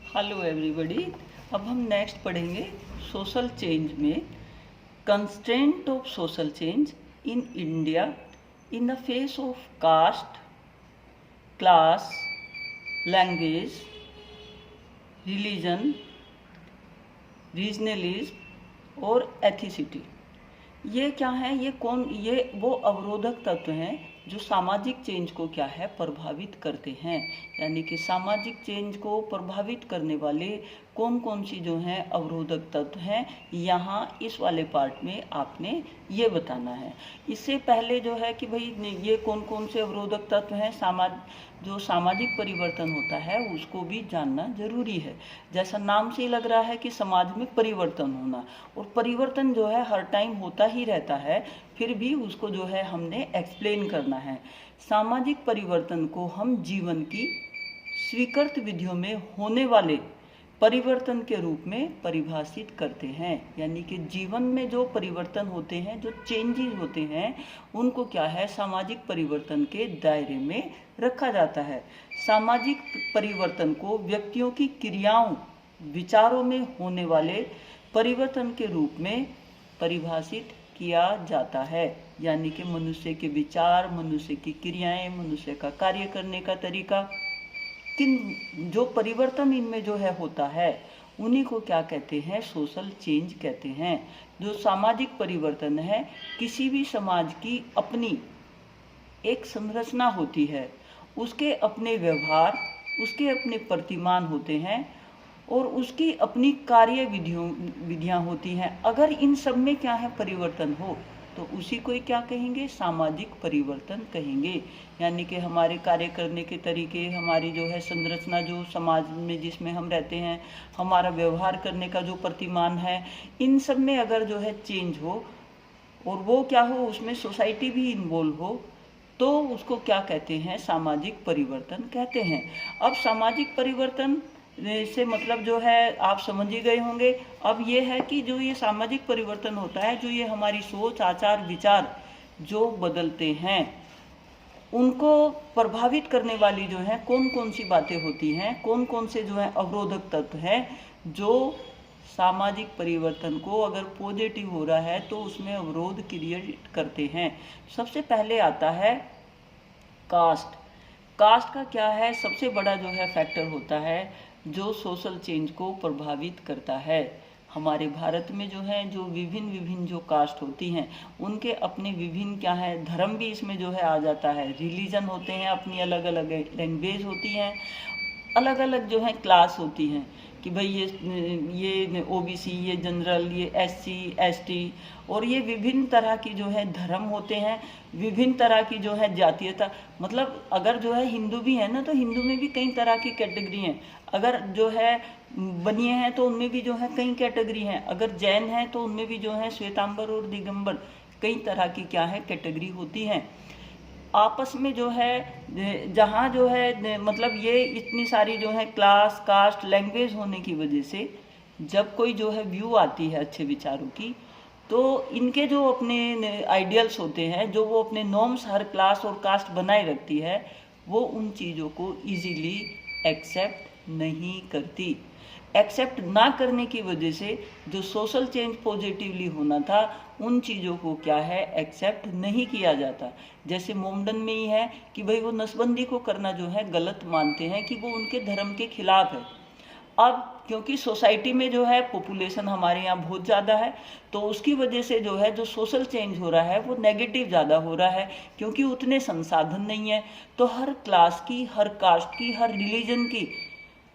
Hello everybody. अब हम next पढ़ेंगे सोशल चेंज में constraint of social change in India in the face of caste, class, language, religion, regionalism और ethnicity. ये क्या है? ये वो अवरोधक तत्व हैं जो सामाजिक चेंज को क्या है प्रभावित करते हैं। यानी कि सामाजिक चेंज को प्रभावित करने वाले कौन कौन सी जो हैं अवरोधक तत्व हैं, यहाँ इस वाले पार्ट में आपने ये बताना है। इससे पहले जो है कि भाई ये कौन कौन से अवरोधक तत्व हैं, जो सामाजिक परिवर्तन होता है उसको भी जानना जरूरी है। जैसा नाम से ही लग रहा है कि समाज में परिवर्तन होना, और परिवर्तन जो है हर टाइम होता ही रहता है, फिर भी उसको जो है हमने एक्सप्लेन करना है। सामाजिक परिवर्तन को हम जीवन की स्वीकृत विधियों में होने वाले परिवर्तन के रूप में परिभाषित करते हैं। यानी कि जीवन में जो परिवर्तन होते हैं, जो चेंजेस होते हैं, उनको क्या है सामाजिक परिवर्तन के दायरे में रखा जाता है। सामाजिक परिवर्तन को व्यक्तियों की क्रियाओं, विचारों में होने वाले परिवर्तन के रूप में परिभाषित किया जाता है। यानी कि मनुष्य के विचार, मनुष्य की क्रियाएं, मनुष्य का कार्य करने का तरीका, किन जो परिवर्तन इनमें जो है होता है उन्हीं को क्या कहते हैं? सोशल चेंज कहते हैं। जो सामाजिक परिवर्तन है, किसी भी समाज की अपनी एक संरचना होती है, उसके अपने व्यवहार, उसके अपने प्रतिमान होते हैं और उसकी अपनी कार्य विधियां होती हैं। अगर इन सब में क्या है परिवर्तन हो तो उसी को क्या कहेंगे? सामाजिक परिवर्तन कहेंगे। यानी कि हमारे कार्य करने के तरीके, हमारी जो है संरचना, जो समाज में जिसमें हम रहते हैं, हमारा व्यवहार करने का जो प्रतिमान है, इन सब में अगर जो है चेंज हो और वो क्या हो, उसमें सोसाइटी भी इन्वॉल्व हो, तो उसको क्या कहते हैं? सामाजिक परिवर्तन कहते हैं। अब सामाजिक परिवर्तन से मतलब जो है आप समझ ही गए होंगे। अब ये है कि जो ये सामाजिक परिवर्तन होता है, जो ये हमारी सोच, आचार, विचार जो बदलते हैं, उनको प्रभावित करने वाली जो है कौन कौन सी बातें होती हैं, कौन कौन से जो है अवरोधक तत्व हैं जो सामाजिक परिवर्तन को अगर पॉजिटिव हो रहा है तो उसमें अवरोध क्रिएट करते हैं। सबसे पहले आता है कास्ट। कास्ट का क्या है? सबसे बड़ा जो है फैक्टर होता है जो सोशल चेंज को प्रभावित करता है। हमारे भारत में जो है जो विभिन्न विभिन्न जो कास्ट होती हैं, उनके अपने विभिन्न क्या है, धर्म भी इसमें जो है आ जाता है, रिलीजन होते हैं, अपनी अलग अलग लैंग्वेज होती हैं, अलग अलग जो है क्लास होती हैं कि भाई ये ओबीसी, ये जनरल, ये एससी, एसटी, और ये विभिन्न तरह की जो है धर्म होते हैं, विभिन्न तरह की जो है जातीयता। मतलब अगर जो है हिंदू भी है ना, तो हिंदू में भी कई तरह की कैटेगरी हैं। अगर जो है बनिए हैं तो उनमें भी जो है कई कैटेगरी हैं। अगर जैन हैं तो उनमें भी जो है श्वेतांबर और दिगंबर, कई तरह की क्या है कैटेगरी होती हैं। आपस में जो है जहाँ जो है मतलब ये इतनी सारी जो है क्लास, कास्ट, लैंग्वेज होने की वजह से जब कोई जो है व्यू आती है अच्छे विचारों की, तो इनके जो अपने आइडियल्स होते हैं, जो वो अपने नॉर्म्स हर क्लास और कास्ट बनाए रखती है, वो उन चीज़ों को इजीली एक्सेप्ट नहीं करती। एक्सेप्ट ना करने की वजह से जो सोशल चेंज पॉजिटिवली होना था, उन चीज़ों को क्या है एक्सेप्ट नहीं किया जाता। जैसे मोमडन में ही है कि भाई वो नसबंदी को करना जो है गलत मानते हैं कि वो उनके धर्म के खिलाफ है। अब क्योंकि सोसाइटी में जो है पॉपुलेशन हमारे यहाँ बहुत ज़्यादा है, तो उसकी वजह से जो है जो सोशल चेंज हो रहा है वो नेगेटिव ज़्यादा हो रहा है, क्योंकि उतने संसाधन नहीं है। तो हर क्लास की, हर कास्ट की, हर रिलीजन की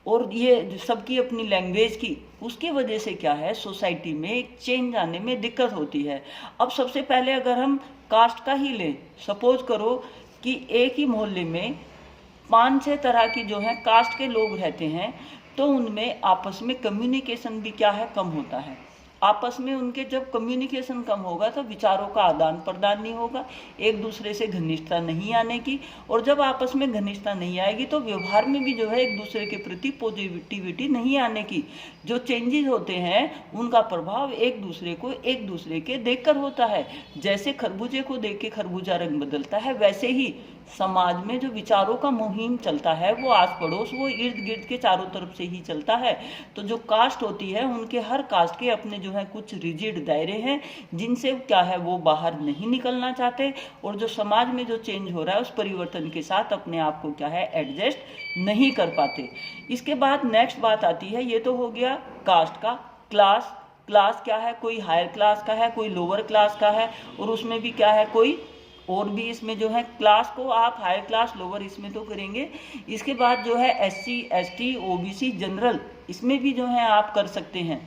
और ये सबकी अपनी लैंग्वेज की, उसकी वजह से क्या है सोसाइटी में एक चेंज आने में दिक्कत होती है। अब सबसे पहले अगर हम कास्ट का ही लें, सपोज करो कि एक ही मोहल्ले में 5-6 तरह की जो है कास्ट के लोग रहते हैं, तो उनमें आपस में कम्युनिकेशन भी क्या है कम होता है। आपस में उनके जब कम्युनिकेशन कम होगा तो विचारों का आदान प्रदान नहीं होगा, एक दूसरे से घनिष्ठता नहीं आने की, और जब आपस में घनिष्ठता नहीं आएगी तो व्यवहार में भी जो है एक दूसरे के प्रति पॉजिटिविटी नहीं आने की। जो चेंजेस होते हैं उनका प्रभाव एक दूसरे के देखकर होता है। जैसे खरबूजे को देख के खरबूजा रंग बदलता है, वैसे ही समाज में जो विचारों का मुहिम चलता है वो आस पड़ोस, वो इर्द गिर्द के चारों तरफ से ही चलता है। तो जो कास्ट होती है उनके हर कास्ट के अपने जो है कुछ रिजिड दायरे हैं जिनसे क्या है वो बाहर नहीं निकलना चाहते, और जो समाज में जो चेंज हो रहा है उस परिवर्तन के साथ अपने आप को क्या है एडजस्ट नहीं कर पाते। इसके बाद नेक्स्ट बात आती है, ये तो हो गया कास्ट का। क्लास, क्लास क्या है, कोई हायर क्लास का है, कोई लोअर क्लास का है, और उसमें भी क्या है कोई और भी इसमें जो है क्लास को आप हायर क्लास लोअर इसमें तो करेंगे। इसके बाद जो है SC ST OBC जनरल, इसमें भी जो है आप कर सकते हैं।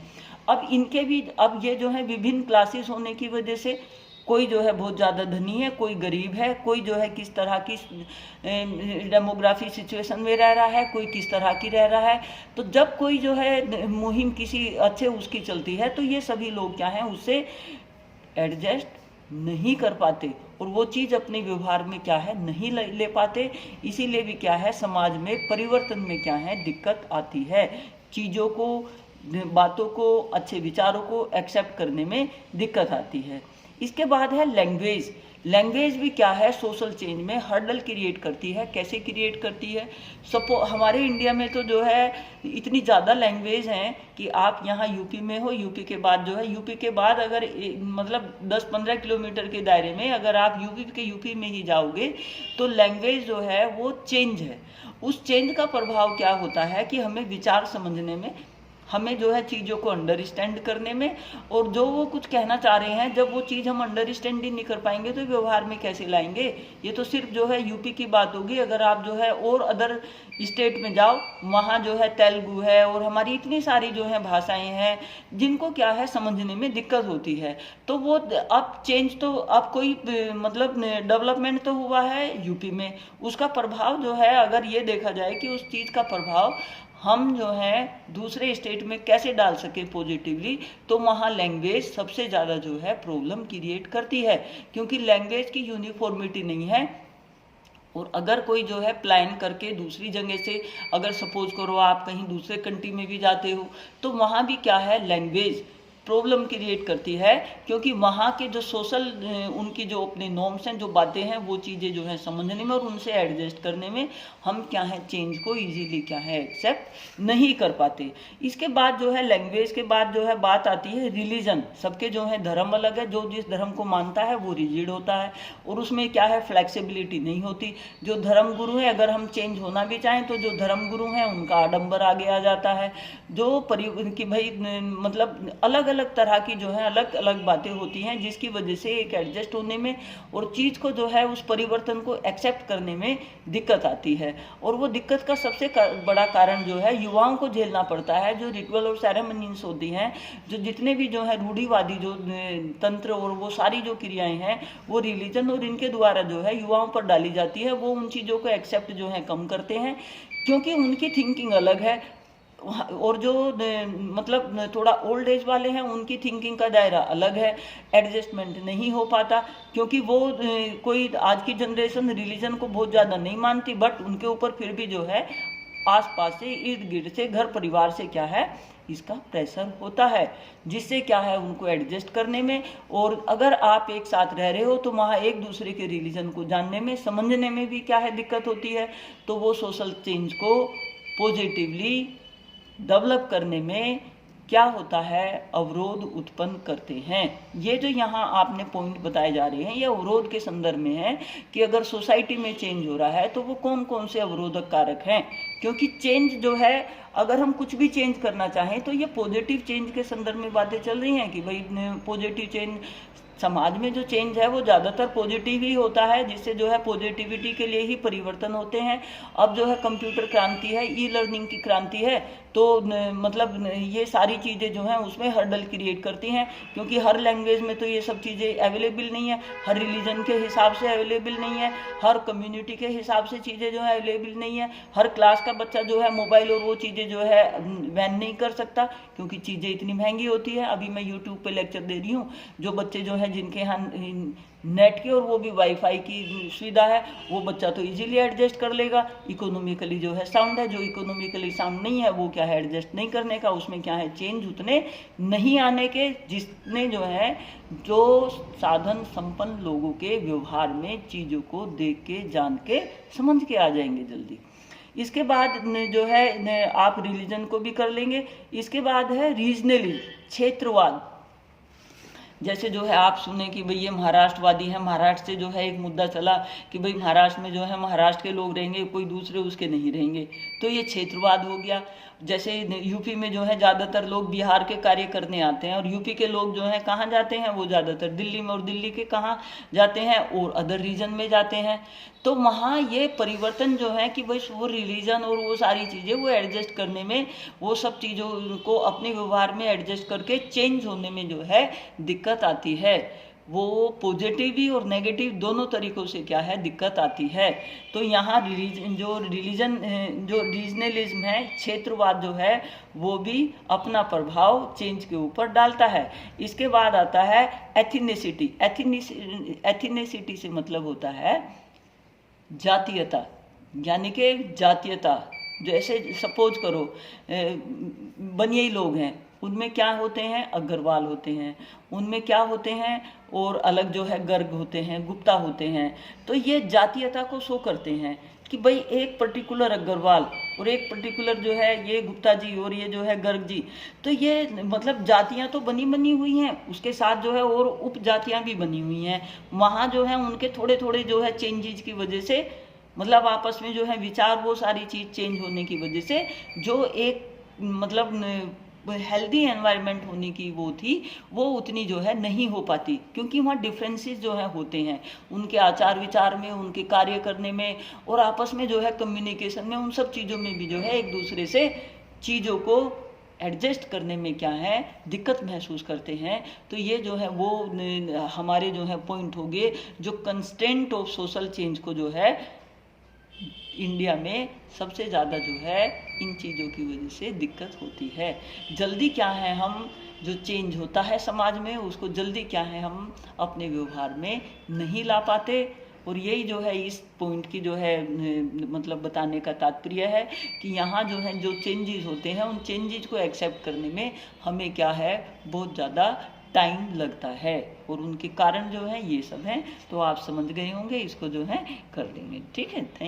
अब इनके भी अब ये जो है विभिन्न क्लासेस होने की वजह से कोई जो है बहुत ज़्यादा धनी है, कोई गरीब है, कोई जो है किस तरह की डेमोग्राफी सिचुएशन में रह रहा है, कोई किस तरह की रह रहा है। तो जब कोई जो है मुहिम किसी अच्छे उसकी चलती है तो ये सभी लोग क्या हैं उससे एडजस्ट नहीं कर पाते और वो चीज़ अपने व्यवहार में क्या है नहीं ले पाते। इसीलिए भी क्या है समाज में परिवर्तन में क्या है दिक्कत आती है। चीज़ों को, बातों को, अच्छे विचारों को एक्सेप्ट करने में दिक्कत आती है। इसके बाद है लैंग्वेज। लैंग्वेज भी क्या है सोशल चेंज में हर्डल क्रिएट करती है। कैसे क्रिएट करती है? हमारे इंडिया में तो जो है इतनी ज़्यादा लैंग्वेज हैं कि आप यहाँ यूपी में हो, यूपी के बाद जो है यूपी के बाद अगर मतलब 10-15 किलोमीटर के दायरे में अगर आप यूपी में ही जाओगे तो लैंग्वेज जो है वो चेंज है। उस चेंज का प्रभाव क्या होता है कि हमें विचार समझने में, हमें जो है चीज़ों को अंडरस्टैंड करने में, और जो वो कुछ कहना चाह रहे हैं जब वो चीज़ हम अंडरस्टैंड ही नहीं कर पाएंगे तो व्यवहार में कैसे लाएंगे। ये तो सिर्फ जो है यूपी की बात होगी। अगर आप जो है और अदर स्टेट में जाओ, वहाँ जो है तेलुगु है और हमारी इतनी सारी जो है भाषाएं हैं जिनको क्या है समझने में दिक्कत होती है। तो वो अब चेंज तो अब कोई मतलब डेवलपमेंट तो हुआ है यूपी में, उसका प्रभाव जो है अगर ये देखा जाए कि उस चीज़ का प्रभाव हम जो है दूसरे स्टेट में कैसे डाल सके पॉजिटिवली, तो वहाँ लैंग्वेज सबसे ज़्यादा जो है प्रॉब्लम क्रिएट करती है, क्योंकि लैंग्वेज की यूनिफॉर्मिटी नहीं है। और अगर कोई जो है प्लान करके दूसरी जगह से, अगर सपोज करो आप कहीं दूसरे कंट्री में भी जाते हो तो वहाँ भी क्या है लैंग्वेज प्रॉब्लम क्रिएट करती है, क्योंकि वहाँ के जो सोशल उनकी जो अपने नॉर्म्स हैं, जो बातें हैं, वो चीज़ें जो हैं समझने में और उनसे एडजस्ट करने में हम क्या है चेंज को इजीली क्या है एक्सेप्ट नहीं कर पाते। इसके बाद जो है लैंग्वेज के बाद जो है बात आती है रिलीजन। सबके जो है धर्म अलग है, जो जिस धर्म को मानता है वो रिजिड होता है और उसमें क्या है फ्लेक्सिबिलिटी नहीं होती। जो धर्म गुरु है, अगर हम चेंज होना भी चाहें तो जो धर्म गुरु हैं उनका आडंबर आगे आ जाता है। जो कि भाई मतलब अलग अलग तरह की जो है अलग अलग बातें होती हैं जिसकी वजह से एक एडजस्ट होने में और चीज़ को जो है उस परिवर्तन को एक्सेप्ट करने में दिक्कत आती है। और वो दिक्कत का सबसे बड़ा कारण जो है युवाओं को झेलना पड़ता है। जो रिचुअल और सेरेमनीज होती हैं, जो जितने भी जो है रूढ़िवादी जो तंत्र और वो सारी जो क्रियाएं हैं वो रिलीजन और इनके द्वारा जो है युवाओं पर डाली जाती है, वो उन चीज़ों को एक्सेप्ट जो है कम करते हैं क्योंकि उनकी थिंकिंग अलग है। और जो मतलब थोड़ा ओल्ड एज वाले हैं उनकी थिंकिंग का दायरा अलग है, एडजस्टमेंट नहीं हो पाता क्योंकि वो कोई आज की जनरेशन रिलीजन को बहुत ज़्यादा नहीं मानती, बट उनके ऊपर फिर भी जो है आसपास से इर्द गिर्द से घर परिवार से क्या है इसका प्रेशर होता है, जिससे क्या है उनको एडजस्ट करने में। और अगर आप एक साथ रह रहे हो तो वहाँ एक दूसरे के रिलीजन को जानने में समझने में भी क्या है दिक्कत होती है, तो वो सोशल चेंज को पॉजिटिवली डेवलप करने में क्या होता है अवरोध उत्पन्न करते हैं। ये जो यहाँ आपने पॉइंट बताए जा रहे हैं ये अवरोध के संदर्भ में है कि अगर सोसाइटी में चेंज हो रहा है तो वो कौन कौन से अवरोधक कारक हैं। क्योंकि चेंज जो है अगर हम कुछ भी चेंज करना चाहें तो ये पॉजिटिव चेंज के संदर्भ में बातें चल रही हैं कि भाई पॉजिटिव चेंज, समाज में जो चेंज है वो ज़्यादातर पॉजिटिव ही होता है, जिससे जो है पॉजिटिविटी के लिए ही परिवर्तन होते हैं। अब जो है कंप्यूटर क्रांति है, ई लर्निंग की क्रांति है, तो मतलब ये सारी चीज़ें जो हैं उसमें हर्डल क्रिएट करती हैं क्योंकि हर लैंग्वेज में तो ये सब चीज़ें अवेलेबल नहीं है, हर रिलीजन के हिसाब से अवेलेबल नहीं है, हर कम्युनिटी के हिसाब से चीज़ें जो है अवेलेबल नहीं है, हर क्लास का बच्चा जो है मोबाइल और वो चीज़ें जो है वैन नहीं कर सकता क्योंकि चीज़ें इतनी महंगी होती है। अभी मैं यूट्यूब पे लेक्चर दे रही हूँ, जो बच्चे जो है है जिनके यहाँ नेट की और वो भी वाईफाई की सुविधा है, वो बच्चा तो इजीली एडजस्ट कर लेगा। इकोनॉमिकली जो है साउंड है, जो इकोनॉमिकली साउंड नहीं है वो क्या है एडजस्ट नहीं करने का, उसमें क्या है चेंज उतने नहीं आने के जितने जो है जो साधन संपन्न लोगों के व्यवहार में चीज़ों को देख के जान के समझ के आ जाएंगे जल्दी। इसके बाद जो है आप रिलीजन को भी कर लेंगे। इसके बाद है रीजनलिज्म, क्षेत्रवाद। जैसे जो है आप सुने कि भाई ये महाराष्ट्रवादी है, महाराष्ट्र से जो है एक मुद्दा चला कि भाई महाराष्ट्र में जो है महाराष्ट्र के लोग रहेंगे, कोई दूसरे उसके नहीं रहेंगे, तो ये क्षेत्रवाद हो गया। जैसे यूपी में जो है ज़्यादातर लोग बिहार के कार्य करने आते हैं और यूपी के लोग जो हैं कहाँ जाते हैं, वो ज़्यादातर दिल्ली में, और दिल्ली के कहाँ जाते हैं और अदर रीजन में जाते हैं। तो वहाँ ये परिवर्तन जो है कि भाई वो रिलीजन और वो सारी चीज़ें वो एडजस्ट करने में, वो सब चीज़ों को अपने व्यवहार में एडजस्ट करके चेंज होने में जो है दिक्कत आती है। वो पॉजिटिव भी और नेगेटिव दोनों तरीकों से क्या है दिक्कत आती है। तो यहाँ जो रीजनलिज्म है, क्षेत्रवाद जो है, वो भी अपना प्रभाव चेंज के ऊपर डालता है। इसके बाद आता है एथिनिसिटी। एथिनिसिटी से मतलब होता है जातीयता, यानी कि जातीयता। जैसे सपोज करो बनियाई लोग हैं, उनमें क्या होते हैं, अग्रवाल होते हैं, उनमें क्या होते हैं और अलग जो है गर्ग होते हैं, गुप्ता होते हैं। तो ये जातीयता को शो करते हैं कि भाई एक पर्टिकुलर अग्रवाल और एक पर्टिकुलर जो है ये गुप्ता जी और ये जो है गर्ग जी। तो ये मतलब जातियां तो बनी हुई हैं, उसके साथ जो है और उप जातियां भी बनी हुई हैं। वहाँ जो है उनके थोड़े थोड़े जो है चेंजेस की वजह से, मतलब आपस में जो है विचार, वो सारी चीज़ चेंज होने की वजह से जो एक मतलब हेल्दी एनवायरनमेंट होने की वो थी, वो उतनी जो है नहीं हो पाती, क्योंकि वहाँ डिफरेंसेस जो है होते हैं उनके आचार विचार में, उनके कार्य करने में और आपस में जो है कम्युनिकेशन में, उन सब चीज़ों में भी जो है एक दूसरे से चीज़ों को एडजस्ट करने में क्या है दिक्कत महसूस करते हैं। तो ये जो है वो हमारे जो है पॉइंट हो गए जो कंस्टेंट ऑफ सोशल चेंज को जो है इंडिया में सबसे ज़्यादा जो है इन चीज़ों की वजह से दिक्कत होती है। जल्दी क्या है हम जो चेंज होता है समाज में, उसको जल्दी क्या है हम अपने व्यवहार में नहीं ला पाते। और यही जो है इस पॉइंट की जो है मतलब बताने का तात्पर्य है कि यहाँ जो है जो चेंजेस होते हैं, उन चेंजेस को एक्सेप्ट करने में हमें क्या है बहुत ज़्यादा टाइम लगता है, और उनके कारण जो है ये सब हैं। तो आप समझ गए होंगे, इसको जो है कर लेंगे। ठीक है, थैंक